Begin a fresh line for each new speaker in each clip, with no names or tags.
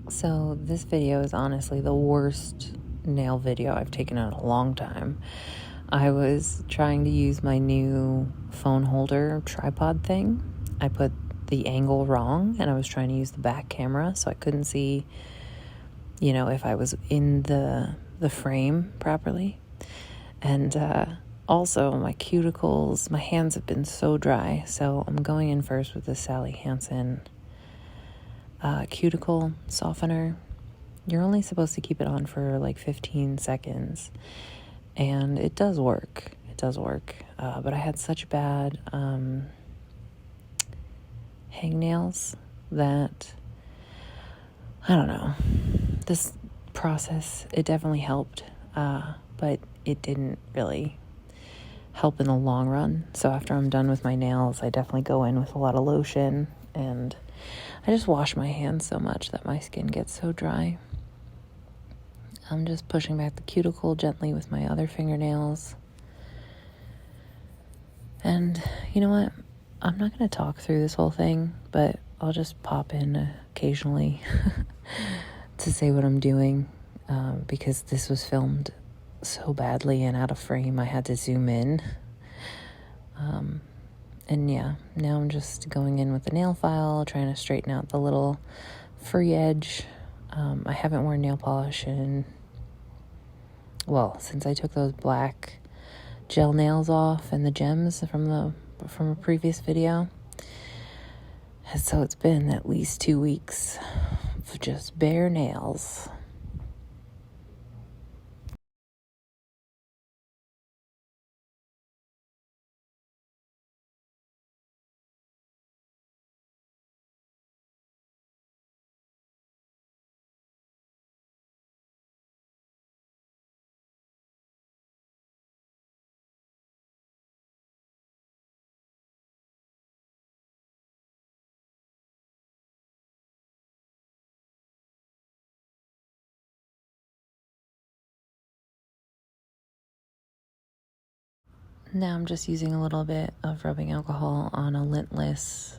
So this video is honestly the worst nail video I've taken in a long time. I was trying to use my new phone holder tripod thing. I put the angle wrong and I was trying to use the back camera, so I couldn't see, if I was in the frame properly. And also my cuticles, my hands have been so dry, so I'm going in first with the Sally Hansen cuticle softener. You're only supposed to keep it on for like 15 seconds, and it does work. But I had such bad hangnails that, I don't know, this process, it definitely helped, but it didn't really help in the long run. So after I'm done with my nails, I definitely go in with a lot of lotion, and I just wash my hands so much that my skin gets so dry. I'm just pushing back the cuticle gently with my other fingernails. And you know what? I'm not going to talk through this whole thing, but I'll just pop in occasionally to say what I'm doing, because this was filmed so badly and out of frame, I had to zoom in. And yeah, now I'm just going in with the nail file, trying to straighten out the little free edge. I haven't worn nail polish since I took those black gel nails off and the gems from a previous video. And so it's been at least 2 weeks of just bare nails. Now I'm just using a little bit of rubbing alcohol on a lintless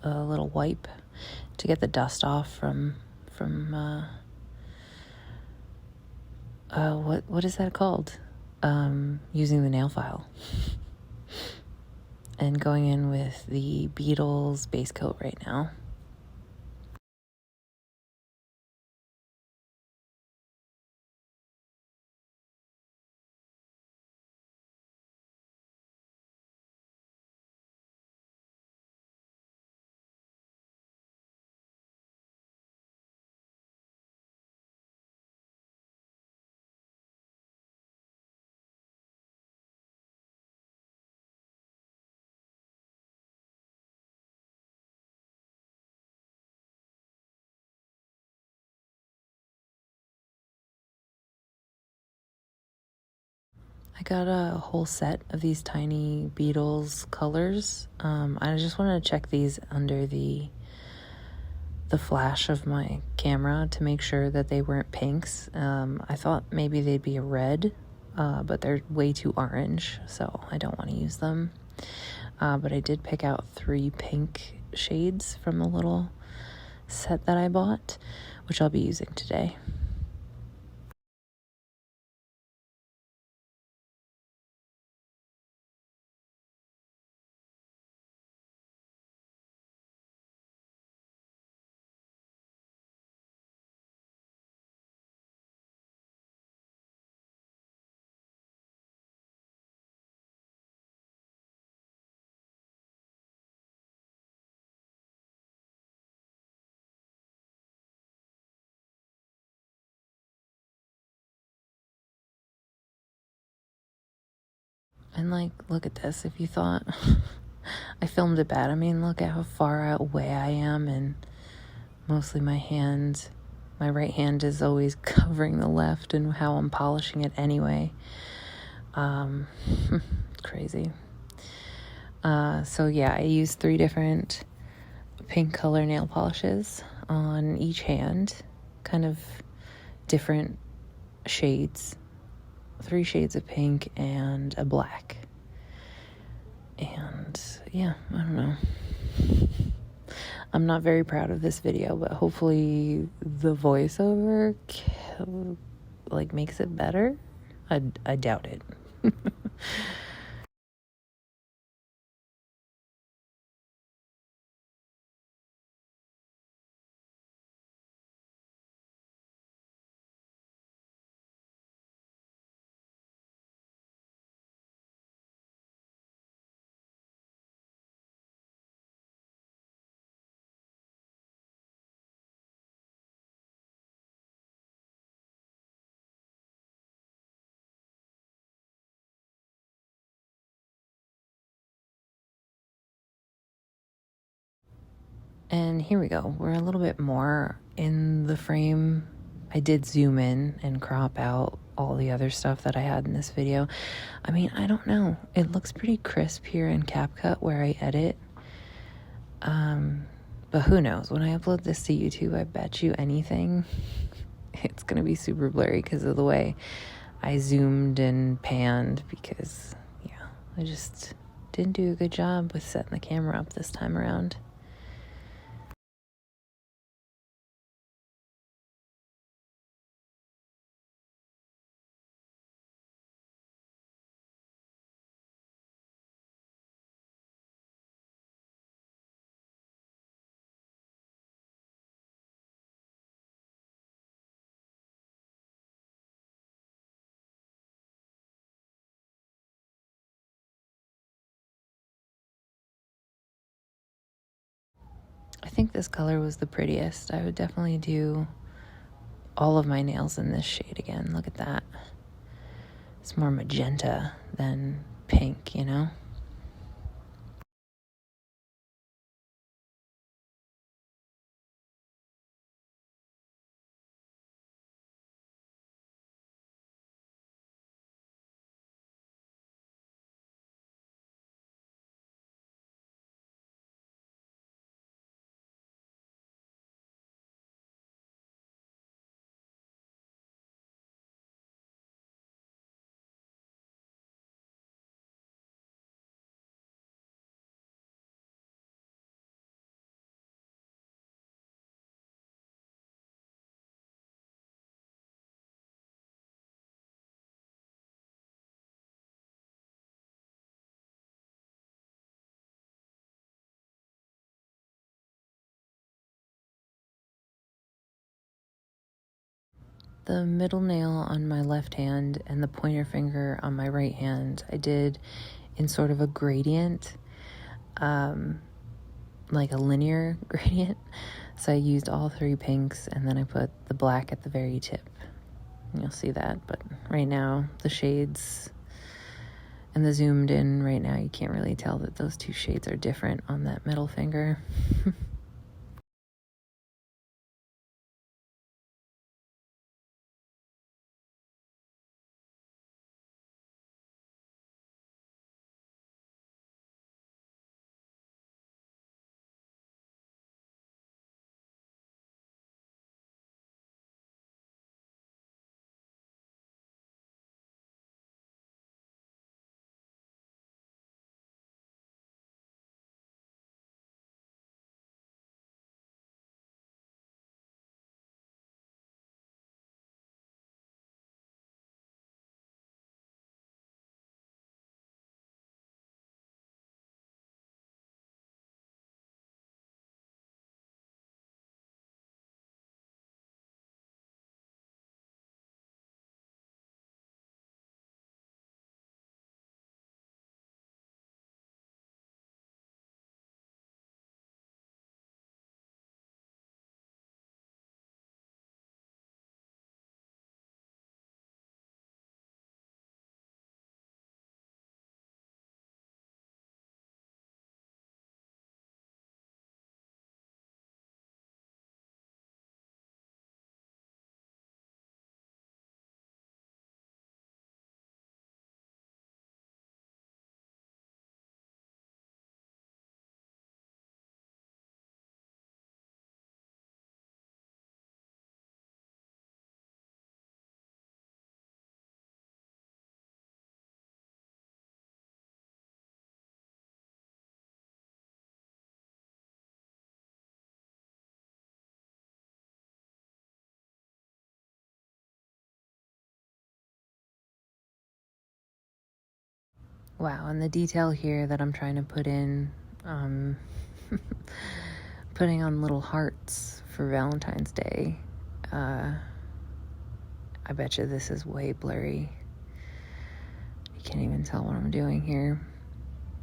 little wipe to get the dust off from what is that called? Using the nail file. And going in with the Beetles base coat right now. I got a whole set of these tiny Beetles colors. I just wanted to check these under the flash of my camera to make sure that they weren't pinks. I thought maybe they'd be a red, but they're way too orange, so I don't want to use them. But I did pick out 3 pink shades from the little set that I bought, which I'll be using today. And look at this. If you thought I filmed it bad, I mean, look at how far away I am, and mostly my right hand is always covering the left, and how I'm polishing it anyway. Crazy. So yeah, I used 3 different pink color nail polishes on each hand, kind of different shades. 3 shades of pink and a black. And yeah, I don't know. I'm not very proud of this video, but hopefully the voiceover like makes it better. I doubt it. And here we go. We're a little bit more in the frame. I did zoom in and crop out all the other stuff that I had in this video. I mean, I don't know. It looks pretty crisp here in CapCut where I edit. But who knows? When I upload this to YouTube, I bet you anything, it's going to be super blurry because of the way I zoomed and panned because, yeah, I just didn't do a good job with setting the camera up this time around. I think this color was the prettiest. I would definitely do all of my nails in this shade again. Look at that. It's more magenta than pink, you know? The middle nail on my left hand and the pointer finger on my right hand, I did in sort of a gradient, like a linear gradient. So I used all three pinks and then I put the black at the very tip. You'll see that, but right now the shades and the zoomed in right now, you can't really tell that those two shades are different on that middle finger. Wow, and the detail here that I'm trying to put in, putting on little hearts for Valentine's Day. I bet you this is way blurry. You can't even tell what I'm doing here.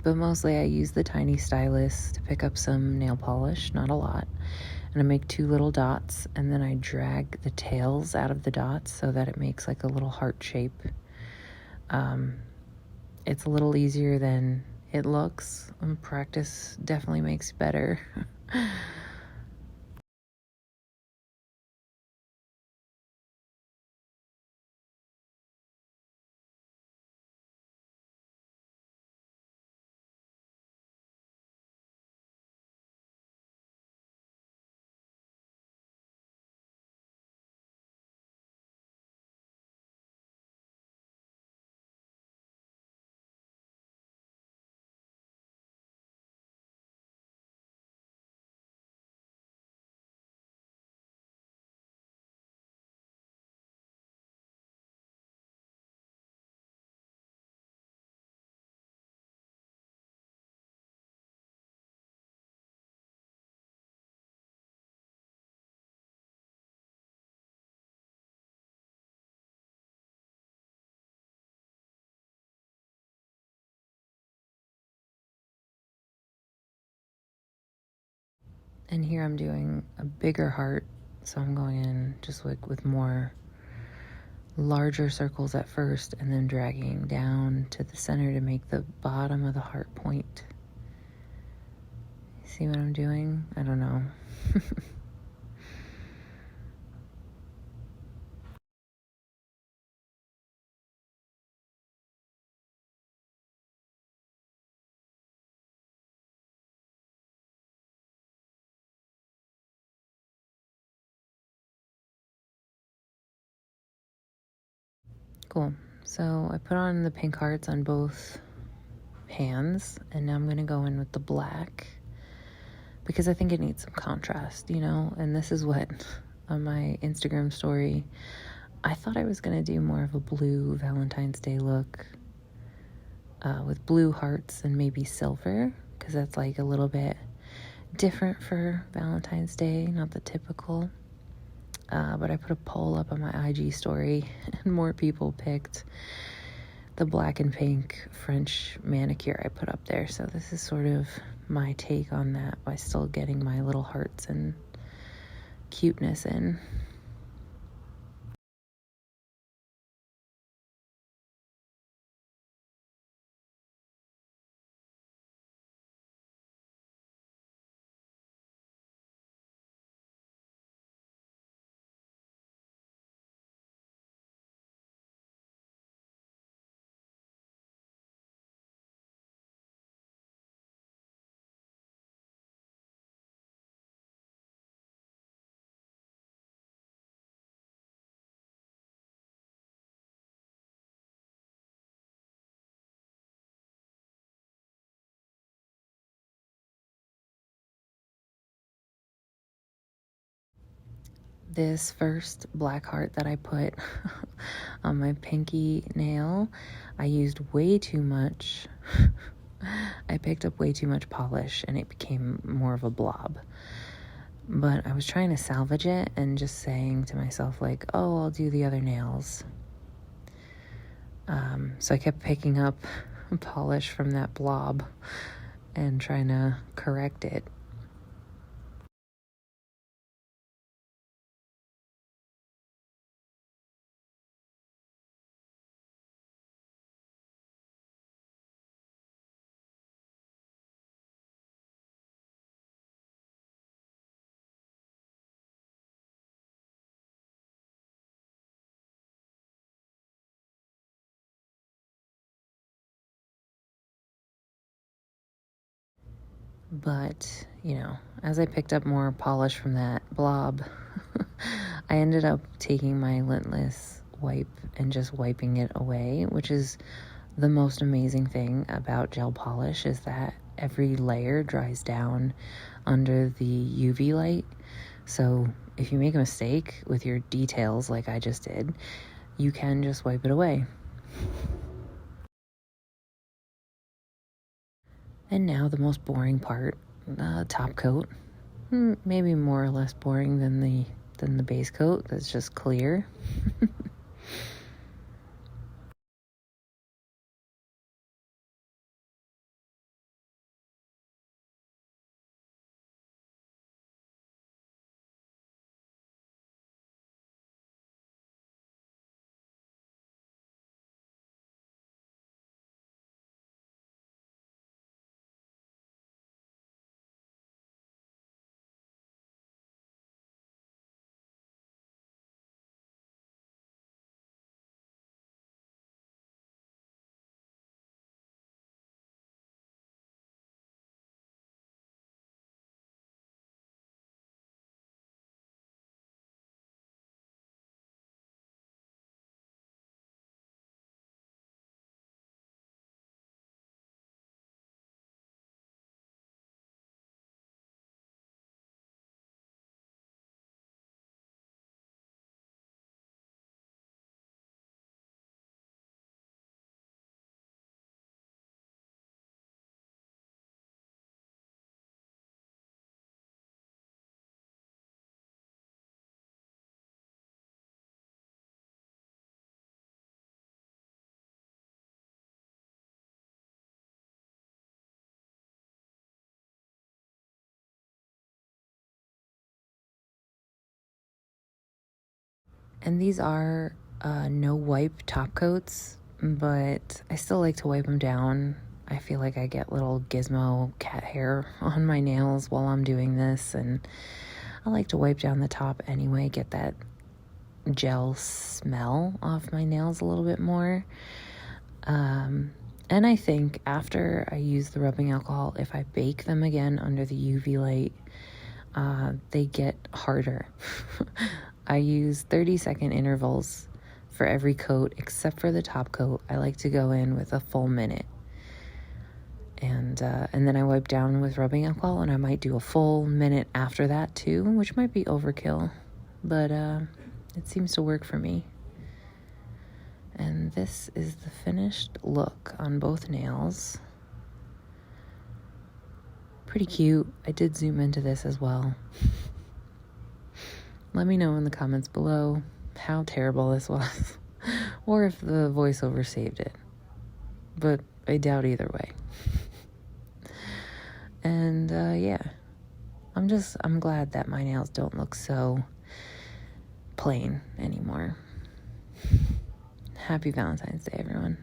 But mostly I use the tiny stylus to pick up some nail polish, not a lot. And I make 2 little dots, and then I drag the tails out of the dots so that it makes like a little heart shape. It's a little easier than it looks, and practice definitely makes better. And here I'm doing a bigger heart, so I'm going in just like with more larger circles at first and then dragging down to the center to make the bottom of the heart point. See what I'm doing? I don't know. Cool. So I put on the pink hearts on both hands, and now I'm going to go in with the black because I think it needs some contrast, you know? And this is what, on my Instagram story, I thought I was going to do more of a blue Valentine's Day look with blue hearts and maybe silver, because that's like a little bit different for Valentine's Day, not the typical. But I put a poll up on my IG story, and more people picked the black and pink French manicure I put up there. So this is sort of my take on that by still getting my little hearts and cuteness in. This first black heart that I put on my pinky nail, I used way too much. I picked up way too much polish and it became more of a blob. But I was trying to salvage it and just saying to myself, like, oh, I'll do the other nails. So I kept picking up polish from that blob and trying to correct it. But, you know, as I picked up more polish from that blob, I ended up taking my lintless wipe and just wiping it away, which is the most amazing thing about gel polish, is that every layer dries down under the UV light. So if you make a mistake with your details like I just did, you can just wipe it away. And now the most boring part, top coat. Maybe more or less boring than the base coat that's just clear. And these are no wipe top coats, but I still like to wipe them down. I feel like I get little gizmo cat hair on my nails while I'm doing this, and I like to wipe down the top anyway, get that gel smell off my nails a little bit more. And I think after I use the rubbing alcohol, if I bake them again under the UV light, they get harder. I use 30-second intervals for every coat except for the top coat. I like to go in with a full minute. And then I wipe down with rubbing alcohol, and I might do a full minute after that too, which might be overkill, but it seems to work for me. And this is the finished look on both nails. Pretty cute. I did zoom into this as well. Let me know in the comments below how terrible this was, or if the voiceover saved it. But I doubt either way. And yeah, I'm glad that my nails don't look so plain anymore. Happy Valentine's Day, everyone.